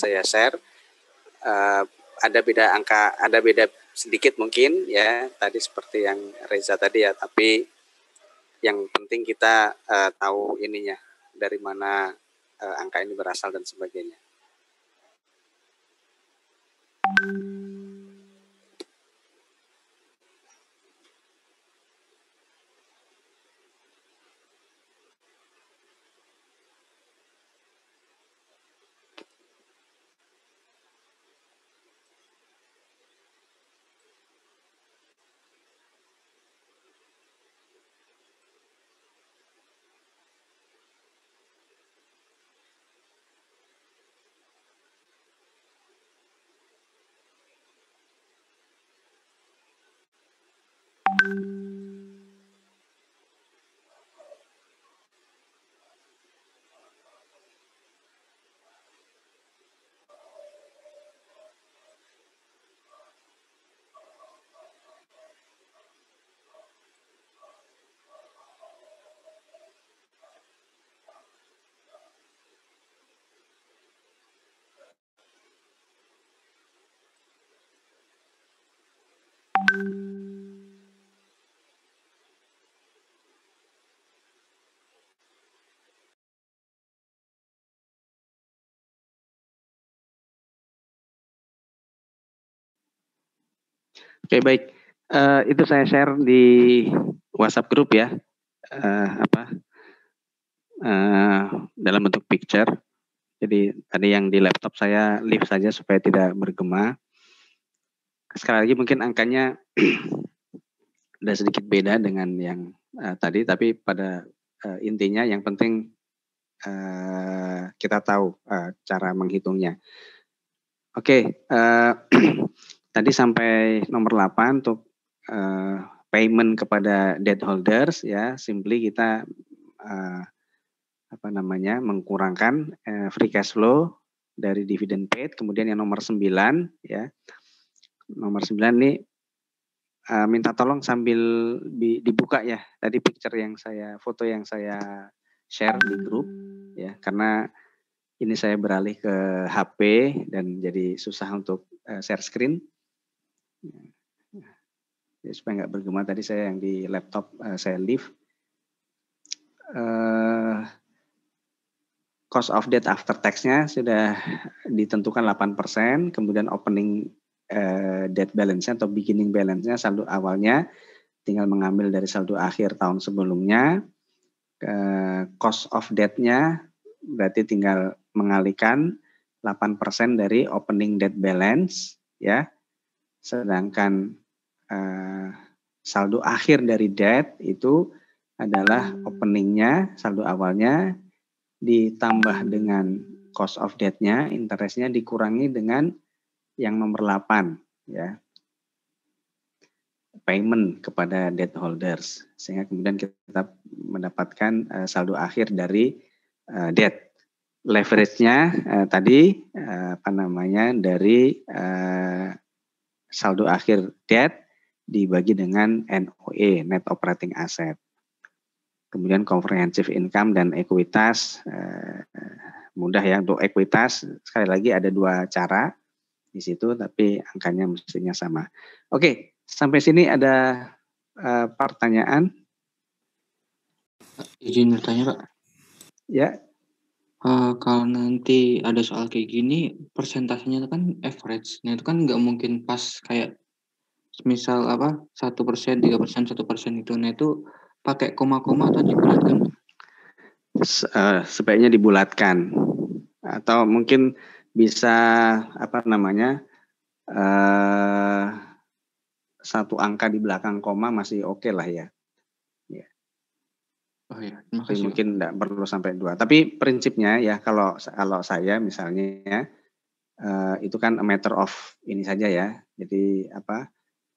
saya share. Ada beda angka, ada beda sedikit mungkin ya tadi seperti yang Reza tadi ya, tapi yang penting kita tahu ininya dari mana angka ini berasal dan sebagainya. Oke, baik. Itu saya share di WhatsApp group ya. Dalam bentuk picture. Jadi tadi yang di laptop saya leave saja supaya tidak bergema. Sekali lagi mungkin angkanya ada sedikit beda dengan yang tadi, tapi pada intinya yang penting kita tahu cara menghitungnya. Oke, tadi sampai nomor 8 untuk payment kepada debt holders ya, simply kita mengkurangkan free cash flow dari dividend paid. Kemudian yang nomor 9 ya. Nomor 9 ini minta tolong sambil dibuka ya. Tadi foto yang saya share di grup ya, karena ini saya beralih ke HP dan jadi susah untuk share screen. Ya, supaya nggak bergema, tadi saya yang di laptop saya leave. Cost of debt after tax-nya sudah ditentukan 8%, kemudian opening debt balance-nya atau beginning balance-nya, saldo awalnya tinggal mengambil dari saldo akhir tahun sebelumnya. Cost of debt-nya berarti tinggal mengalihkan 8% dari opening debt balance ya. Sedangkan saldo akhir dari debt itu adalah openingnya, saldo awalnya ditambah dengan cost of debt-nya, interest-nya dikurangi dengan yang nomor 8 ya. Payment kepada debt holders, sehingga kemudian kita mendapatkan saldo akhir dari debt. Leverage-nya tadi dari saldo akhir debt dibagi dengan NOE, net operating asset. Kemudian comprehensive income dan ekuitas, mudah ya untuk ekuitas. Sekali lagi ada 2 cara di situ, tapi angkanya mestinya sama. Oke, sampai sini ada pertanyaan? Izin bertanya, Pak. Ya. Kalau nanti ada soal kayak gini, persentasenya itu kan average. Nah itu kan nggak mungkin pas kayak misal 1%, 3%, 1% itu. Nah itu pakai koma-koma atau dibulatkan? Sebaiknya dibulatkan. Atau mungkin bisa satu angka di belakang koma masih oke lah ya. Oh ya, terima kasih. Mungkin tidak perlu sampai 2. Tapi prinsipnya ya kalau saya misalnya itu kan a matter of ini saja ya. Jadi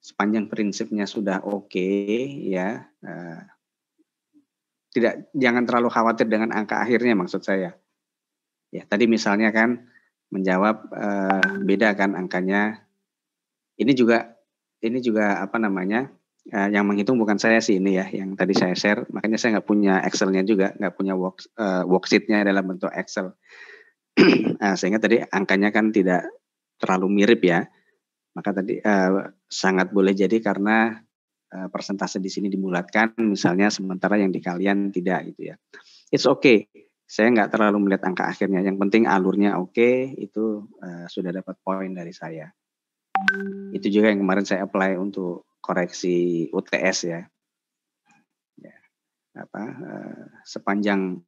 sepanjang prinsipnya sudah oke ya, jangan terlalu khawatir dengan angka akhirnya, maksud saya. Ya tadi misalnya kan menjawab beda kan angkanya. Ini juga yang menghitung bukan saya sih ini ya, yang tadi saya share. Makanya saya nggak punya Excel-nya juga, nggak punya worksheet-nya dalam bentuk Excel. Sehingga tadi angkanya kan tidak terlalu mirip ya. Maka tadi sangat boleh jadi karena persentase di sini dibulatkan misalnya, sementara yang di kalian tidak gitu ya. It's okay. Saya nggak terlalu melihat angka akhirnya. Yang penting alurnya oke, itu sudah dapat poin dari saya. Itu juga yang kemarin saya apply untuk koreksi UTS ya. Sepanjang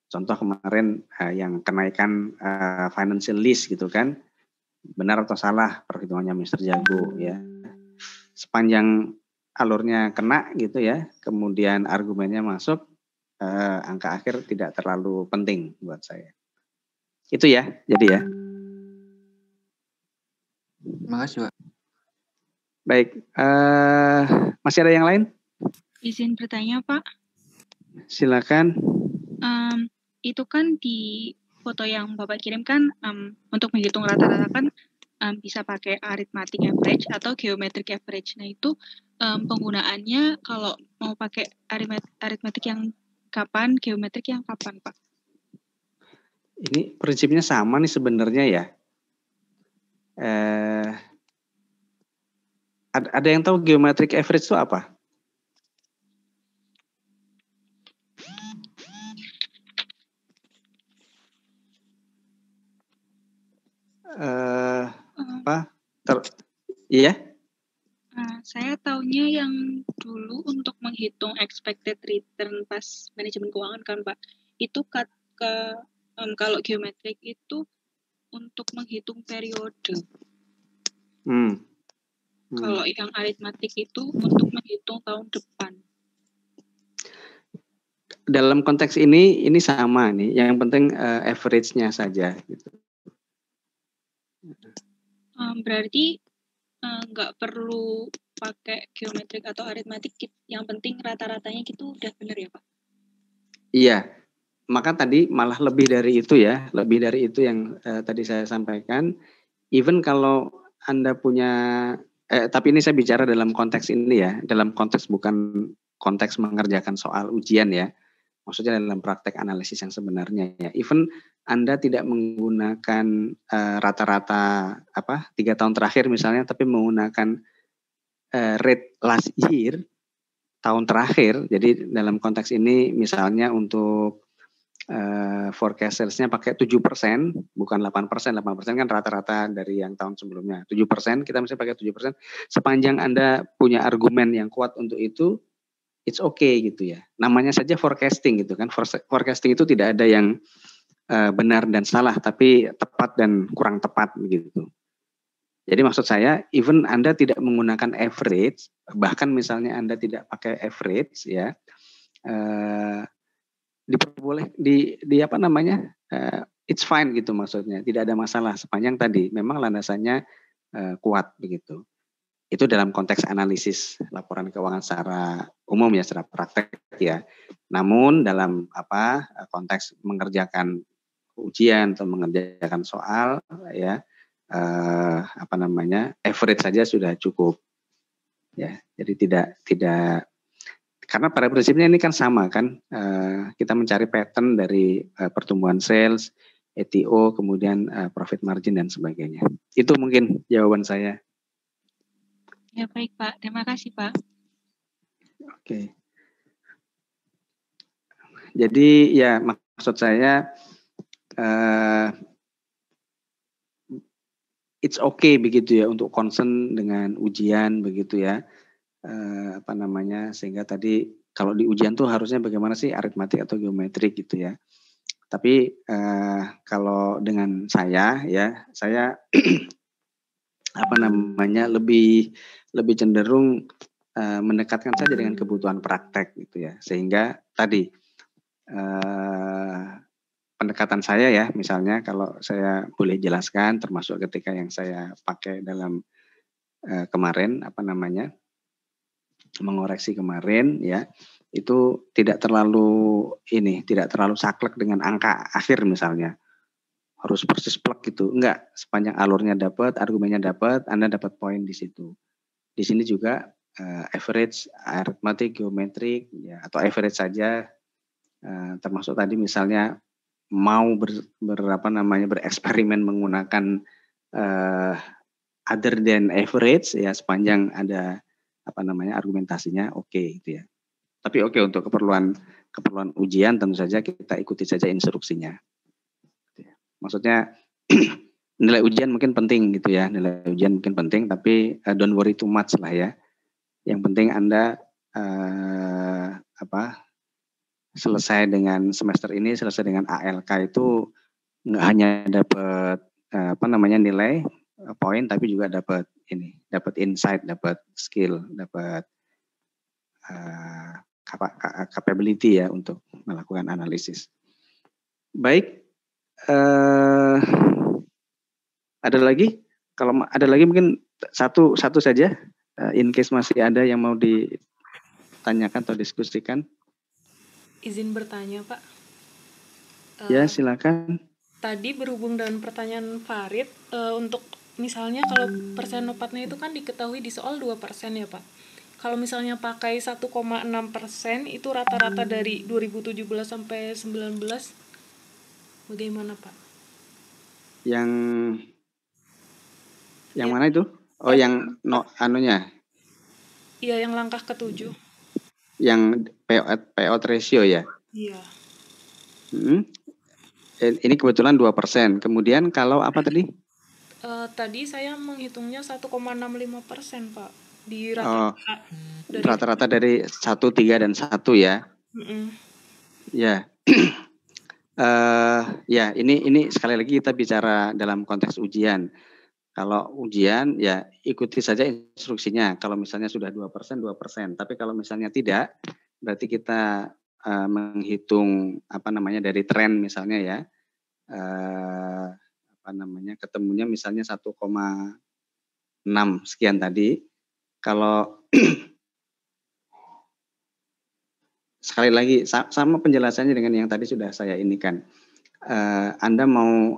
contoh kemarin yang kenaikan financial list gitu kan, benar atau salah perhitungannya Mr. Jago ya. Sepanjang alurnya kena gitu ya, kemudian argumennya masuk, angka akhir tidak terlalu penting buat saya. Itu ya, jadi ya. Terima kasih, Pak. Baik, masih ada yang lain? Izin bertanya, Pak. Silakan. Itu kan di foto yang Bapak kirim kan untuk menghitung rata-rata kan bisa pakai arithmetic average atau geometric average. Nah itu penggunaannya kalau mau pakai arithmetic yang kapan, geometrik yang kapan, Pak? Ini prinsipnya sama nih sebenarnya ya. Ada yang tahu geometric average itu apa? Iya? Saya taunya yang dulu untuk menghitung expected return pas manajemen keuangan kan, Pak. Itu kalau geometrik itu untuk menghitung periode. Kalau yang aritmatik itu untuk menghitung tahun depan. Dalam konteks ini sama nih. Yang penting average-nya saja. Gitu. Berarti nggak perlu pakai geometrik atau aritmatik. Yang penting rata-ratanya gitu udah benar ya, Pak? Iya. Maka tadi malah lebih dari itu ya. Lebih dari itu yang tadi saya sampaikan. Even kalau Anda punya, tapi ini saya bicara dalam konteks ini ya, dalam konteks bukan konteks mengerjakan soal ujian ya, maksudnya dalam praktek analisis yang sebenarnya ya. Even Anda tidak menggunakan rata-rata 3 tahun terakhir misalnya, tapi menggunakan rate last year, tahun terakhir. Jadi dalam konteks ini misalnya untuk forecast-nya pakai 7%, bukan 8%. 8% kan rata-rata dari yang tahun sebelumnya. 7%, kita mesti pakai 7%. Sepanjang Anda punya argumen yang kuat untuk itu, it's okay gitu ya. Namanya saja forecasting gitu kan. Forecasting itu tidak ada yang benar dan salah, tapi tepat dan kurang tepat gitu. Jadi maksud saya, even Anda tidak menggunakan average, bahkan misalnya Anda tidak pakai average ya, diperboleh it's fine gitu maksudnya, tidak ada masalah sepanjang tadi memang landasannya kuat begitu. Itu dalam konteks analisis laporan keuangan secara umum ya, secara praktek ya. Namun dalam konteks mengerjakan ujian atau mengerjakan soal ya, average saja sudah cukup ya. Jadi tidak karena pada prinsipnya ini kan sama kan, kita mencari pattern dari pertumbuhan sales, ETO, kemudian profit margin dan sebagainya. Itu mungkin jawaban saya. Ya baik Pak, terima kasih Pak. Oke. Jadi ya maksud saya it's okay begitu ya untuk concern dengan ujian begitu ya. Sehingga tadi kalau di ujian tuh harusnya bagaimana sih aritmatik atau geometrik gitu ya. Tapi kalau dengan saya ya, saya lebih cenderung mendekatkan saja dengan kebutuhan praktek gitu ya. Sehingga tadi pendekatan saya ya, misalnya kalau saya boleh jelaskan, termasuk ketika yang saya pakai dalam kemarin mengoreksi kemarin ya, itu tidak terlalu saklek dengan angka akhir misalnya harus persis plek gitu, enggak, sepanjang alurnya dapat, argumennya dapat, Anda dapat poin di situ. Di sini juga average, arithmetic, geometrik ya, atau average saja, termasuk tadi misalnya mau bereksperimen menggunakan other than average ya, sepanjang ada argumentasinya gitu ya. Tapi untuk keperluan ujian tentu saja kita ikuti saja instruksinya. Maksudnya nilai ujian mungkin penting gitu ya, tapi don't worry too much lah ya. Yang penting Anda selesai dengan semester ini, selesai dengan ALK itu nggak hanya dapat nilai poin, tapi juga dapat insight, dapat skill, dapat capability ya untuk melakukan analisis. Baik, ada lagi? Kalau ada lagi mungkin satu saja, in case masih ada yang mau ditanyakan atau diskusikan. Izin bertanya, Pak. Ya, silakan. Tadi berhubung dengan pertanyaan Farid, untuk misalnya kalau persen nopatnya itu kan diketahui di soal 2% ya, Pak. Kalau misalnya pakai 1,6% itu rata-rata dari 2017 sampai 19, bagaimana, Pak? Yang mana itu? Oh, yang anunya? Iya, yang langkah ke-7. Yang payout ratio ya? Iya. Ini kebetulan 2%. Kemudian kalau apa tadi? Tadi saya menghitungnya 1,65%, Pak. Di rata-rata dari 1, 3, dan 1 ya? Ya. Ya, ini sekali lagi kita bicara dalam konteks ujian. Kalau ujian ya ikuti saja instruksinya. Kalau misalnya sudah 2%. Tapi kalau misalnya tidak, berarti kita menghitung dari tren misalnya ya. Ketemunya misalnya 1,6 sekian tadi. Kalau sekali lagi sama penjelasannya dengan yang tadi sudah saya inikan. Anda mau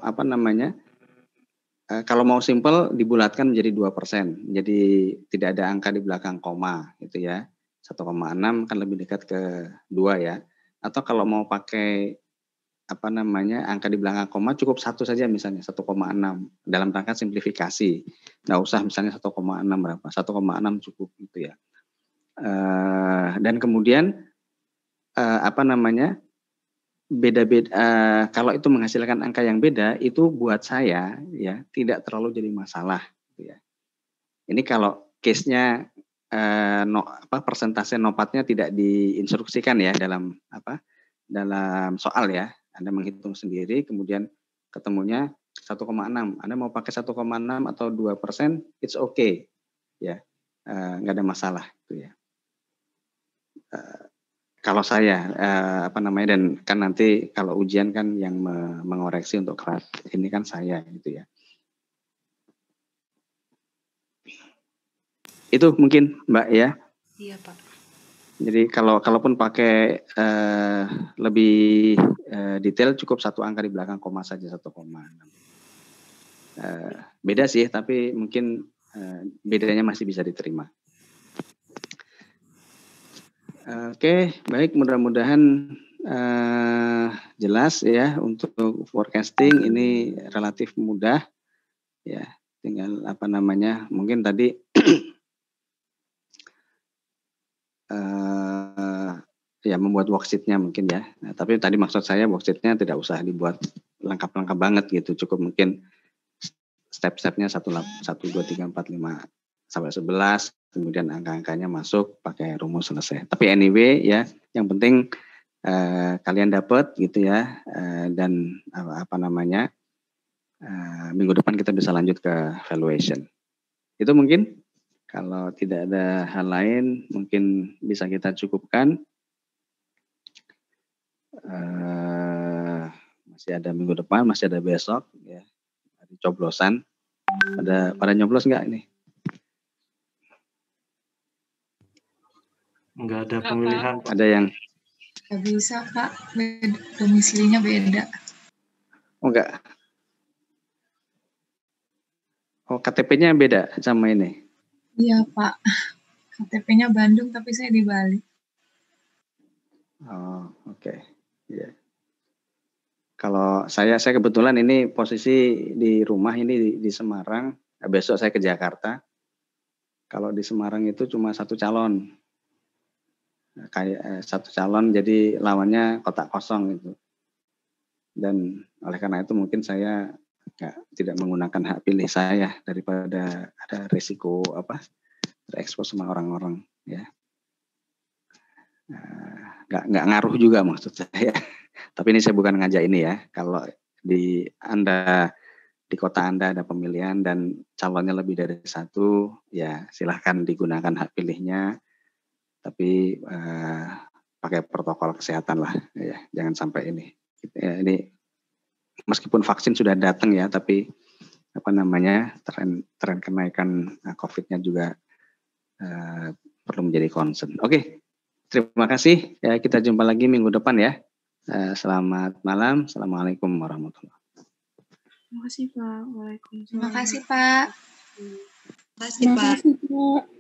kalau mau simple dibulatkan menjadi 2%. Jadi tidak ada angka di belakang koma gitu ya. 1,6 kan lebih dekat ke 2 ya. Atau kalau mau pakai angka di belakang koma cukup 1 saja misalnya 1,6 dalam rangka simplifikasi. Nggak usah misalnya 1,6 berapa. 1,6 cukup gitu ya. Dan kemudian beda-beda kalau itu menghasilkan angka yang beda itu buat saya ya tidak terlalu jadi masalah gitu ya. Ini kalau case-nya persentase nopatnya tidak diinstruksikan ya dalam soal ya. Anda menghitung sendiri kemudian ketemunya 1,6. Anda mau pakai 1,6 atau 2%, it's okay ya. Nggak ada masalah gitu ya. Kalau saya dan kan nanti kalau ujian kan yang mengoreksi untuk kelas ini kan saya gitu ya. Itu mungkin Mbak ya. Iya Pak. Jadi kalaupun pakai lebih detail cukup 1 angka di belakang koma saja 1,6. Beda sih tapi mungkin bedanya masih bisa diterima. Oke, baik, mudah-mudahan jelas ya. Untuk forecasting ini relatif mudah ya, tinggal mungkin tadi ya membuat worksheet-nya mungkin ya. Nah, tapi tadi maksud saya worksheet-nya tidak usah dibuat lengkap-lengkap banget gitu, cukup mungkin step-stepnya 1, 2, 3, 4, 5 sampai 11, kemudian angka-angkanya masuk, pakai rumus selesai. Tapi anyway ya, yang penting kalian dapat gitu ya, dan minggu depan kita bisa lanjut ke valuation. Itu mungkin kalau tidak ada hal lain mungkin bisa kita cukupkan. Masih ada minggu depan, masih ada besok ya, ada coblosan. Pada nyoblos nggak ini? Enggak ada pemilihan. Ada yang? Nggak bisa Pak, domisilinya beda. Oh enggak. Oh KTP-nya beda sama ini? Iya Pak, KTP-nya Bandung tapi saya di Bali. Oh oke. Yeah. Kalau saya kebetulan ini posisi di rumah ini di Semarang. Besok saya ke Jakarta. Kalau di Semarang itu cuma satu calon, kayak satu calon, jadi lawannya kotak kosong itu. Dan oleh karena itu mungkin saya tidak menggunakan hak pilih saya daripada ada risiko terekspos sama orang-orang ya. Nggak ngaruh juga maksud saya. Tapi ini saya bukan ngajak ini ya. Kalau Anda di kota Anda ada pemilihan dan calonnya lebih dari satu, ya silahkan digunakan hak pilihnya. Tapi pakai protokol kesehatan lah, ya jangan sampai ini. Ini meskipun vaksin sudah datang ya, tapi tren kenaikan COVID-nya juga perlu menjadi concern. Oke. Terima kasih. Ya, kita jumpa lagi minggu depan ya. Selamat malam. Assalamualaikum warahmatullahi wabarakatuh. Terima kasih Pak. Waalaikumsalam. Terima kasih Pak. Terima kasih, Pak.